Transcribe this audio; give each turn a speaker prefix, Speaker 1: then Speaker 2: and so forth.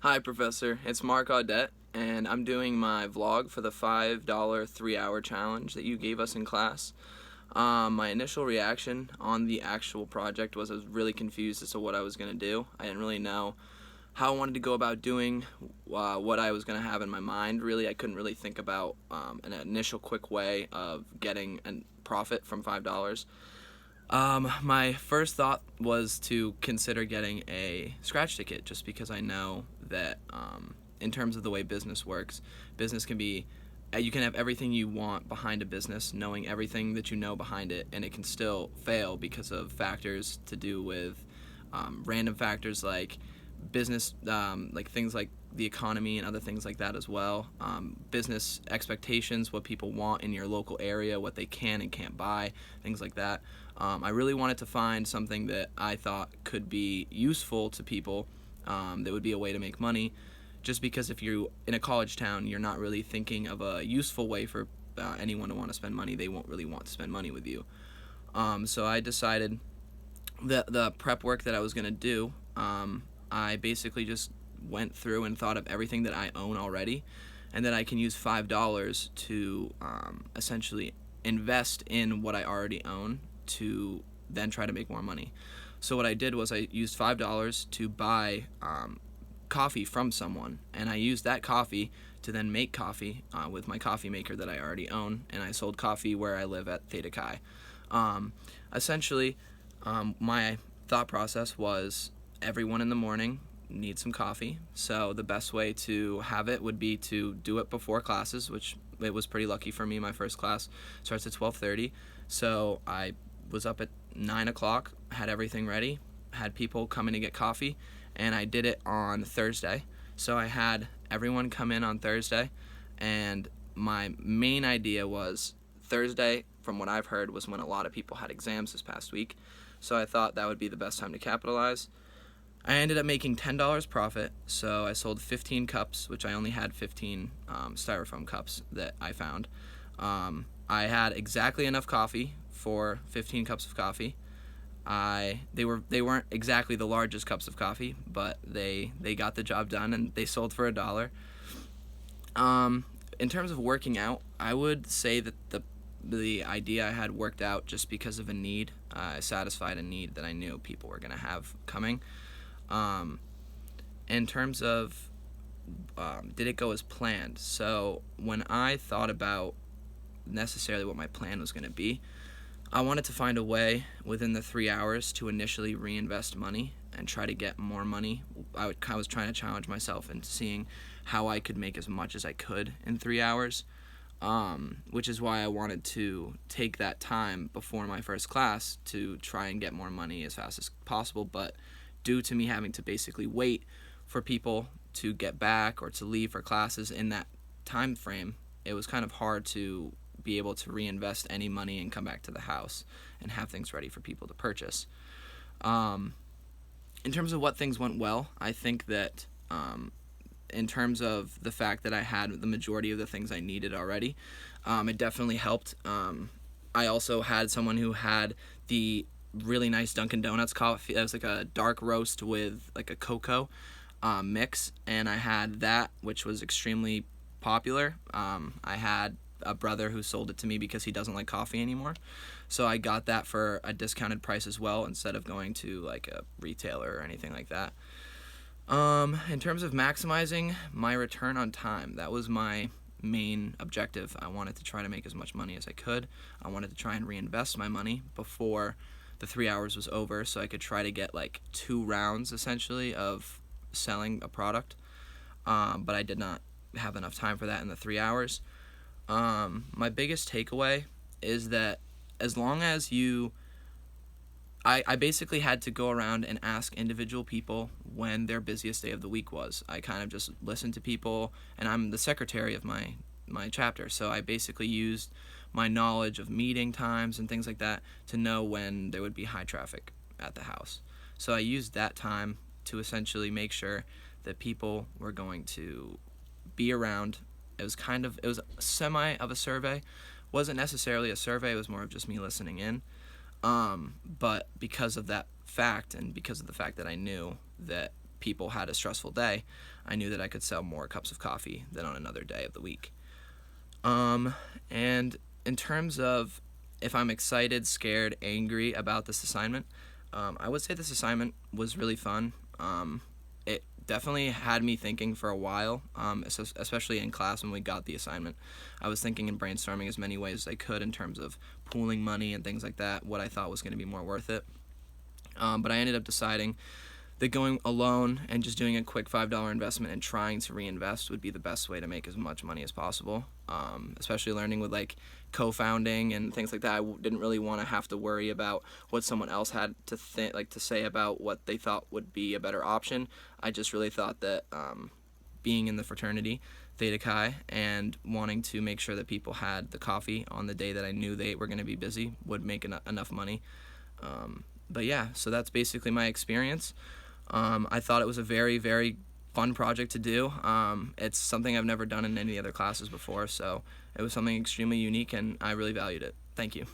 Speaker 1: Hi, Professor. It's Mark Audette, and I'm doing my vlog for the $5 3-hour challenge that you gave us in class. My initial reaction on the actual project was I was really confused as to what I was going to do. I didn't really know how I wanted to go about doing what I was going to have in my mind. Really, I couldn't really think about an initial quick way of getting a profit from $5. My first thought was to consider getting a scratch ticket just because I know that in terms of the way business works, business can be, you can have everything you want behind a business, knowing everything that you know behind it, and it can still fail because of factors to do with random factors like business, like things like the economy and other things like that as well. Business expectations, what people want in your local area, what they can and can't buy, things like that. I really wanted to find something that I thought could be useful to people, that would be a way to make money, just because if you're in a college town, you're not really thinking of a useful way for anyone to want to spend money. They won't really want to spend money with you. So I decided that the prep work that I was going to do, I basically just went through and thought of everything that I own already and that I can use $5 to essentially invest in what I already own to then try to make more money. So what I did was I used $5 to buy coffee from someone, and I used that coffee to then make coffee with my coffee maker that I already own, and I sold coffee where I live at Theta Chi. Essentially, my thought process was everyone in the morning needs some coffee, so the best way to have it would be to do it before classes, which it was pretty lucky for me. My first class starts at 12:30, so I was up at 9 o'clock, had everything ready, had people come in to get coffee, and I did it on Thursday. So I had everyone come in on Thursday, and my main idea was Thursday, from what I've heard, was when a lot of people had exams this past week, so I thought that would be the best time to capitalize. I ended up making $10 profit, so I sold 15 cups, which I only had 15 styrofoam cups that I found. I had exactly enough coffee for 15 cups of coffee. They weren't exactly the largest cups of coffee, but they got the job done, and they sold for $1. In terms of working out, I would say that the idea I had worked out just because of a need. I satisfied a need that I knew people were going to have coming. In terms of did it go as planned? So when I thought about necessarily what my plan was going to be, I wanted to find a way within the 3 hours to initially reinvest money and try to get more money. I was trying to challenge myself into seeing how I could make as much as I could in 3 hours, which is why I wanted to take that time before my first class to try and get more money as fast as possible. But due to me having to basically wait for people to get back or to leave for classes in that time frame, it was kind of hard to be able to reinvest any money and come back to the house and have things ready for people to purchase. In terms of what things went well, I think that in terms of the fact that I had the majority of the things I needed already, it definitely helped. I also had someone who had the really nice Dunkin' Donuts coffee. That was like a dark roast with like a cocoa mix, and I had that, which was extremely popular. I had a brother who sold it to me because he doesn't like coffee anymore, so I got that for a discounted price as well instead of going to like a retailer or anything like that. In terms of maximizing my return on time, that was my main objective. I wanted to try to make as much money as I could. I wanted to try and reinvest my money before the 3 hours was over, so I could try to get like 2 rounds essentially of selling a product, but I did not have enough time for that in the 3 hours. My biggest takeaway is that as long as I basically had to go around and ask individual people when their busiest day of the week was. I kind of just listened to people, and I'm the secretary of my chapter, so I basically used my knowledge of meeting times and things like that to know when there would be high traffic at the house. So I used that time to essentially make sure that people were going to be around. It was semi of a survey. Wasn't necessarily a survey, it was more of just me listening in. But because of that fact, and because of the fact that I knew that people had a stressful day, I knew that I could sell more cups of coffee than on another day of the week. And in terms of if I'm excited, scared, angry about this assignment, I would say this assignment was really fun. It definitely had me thinking for a while, especially in class when we got the assignment. I was thinking and brainstorming as many ways as I could in terms of pooling money and things like that, what I thought was going to be more worth it. But I ended up deciding that going alone and just doing a quick $5 investment and trying to reinvest would be the best way to make as much money as possible. Especially learning with like co-founding and things like that. I didn't really want to have to worry about what someone else had to to say about what they thought would be a better option. I just really thought that being in the fraternity, Theta Chi, and wanting to make sure that people had the coffee on the day that I knew they were going to be busy would make enough money. But yeah, so that's basically my experience. I thought it was a very, very fun project to do. It's something I've never done in any other classes before, so it was something extremely unique, and I really valued it. Thank you.